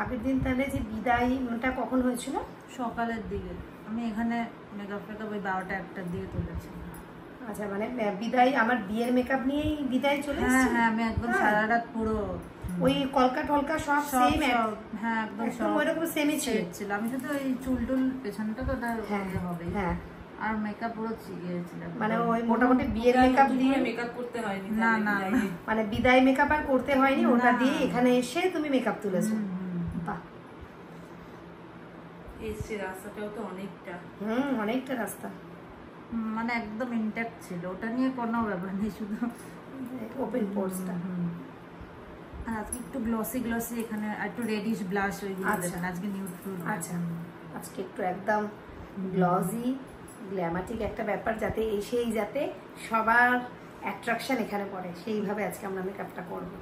আগের দিন তাহলে যে বিদায়টা কখন হয়েছিল? সকালের দিকে। আমি এখানে মেকআপ ফেকআপ ওই 12টা 1টার দিকে তুলেছি। আচ্ছা, মানে বিদায় আমার বিয়ের মেকআপ নিয়েই বিদায় চলে এসেছে? হ্যাঁ হ্যাঁ, আমি একদম সারা রাত পুরো ওই কলকা টলকা সব সেম? হ্যাঁ একদম সব ওইরকম সেমই ছিল। আমি শুধু ওই চুল টুল পেছনটা তো ওটা হবে। হ্যাঁ, আর মেকআপ পুরো ছিল, মানে ওই মোটামুটি বিয়ের মেকআপ দিয়ে মেকআপ করতে হয়নি। না না, মানে বিদায় মেকআপ আর করতে হয়নি, ওটা দিয়ে এখানে এসে তুমি মেকআপ তুলেছো। বাহ, এসছে রাস্তাটাও তো অনেকটা। অনেকটা রাস্তা, মানে একদম ইনট্যাক্ট ছিল, ওটা নিয়ে কোনো ব্যাপার নেই, শুধু ওপেন পোর্সটা। আর আজকে একটু গ্লসি গ্লসি, এখানে একটু রেডিশ ব্লাশ ওইগুলো দিয়েছেন আজকে, নিউড ফ্লুড। আচ্ছা, আজকে একটু একদম গ্লসি গ্ল্যামাটিক একটা ব্যাপার, যাতে এসেই যাতে সবার অ্যাট্রাকশন এখানে পড়ে, সেইভাবে আজকে আমরা মেকআপটা করবো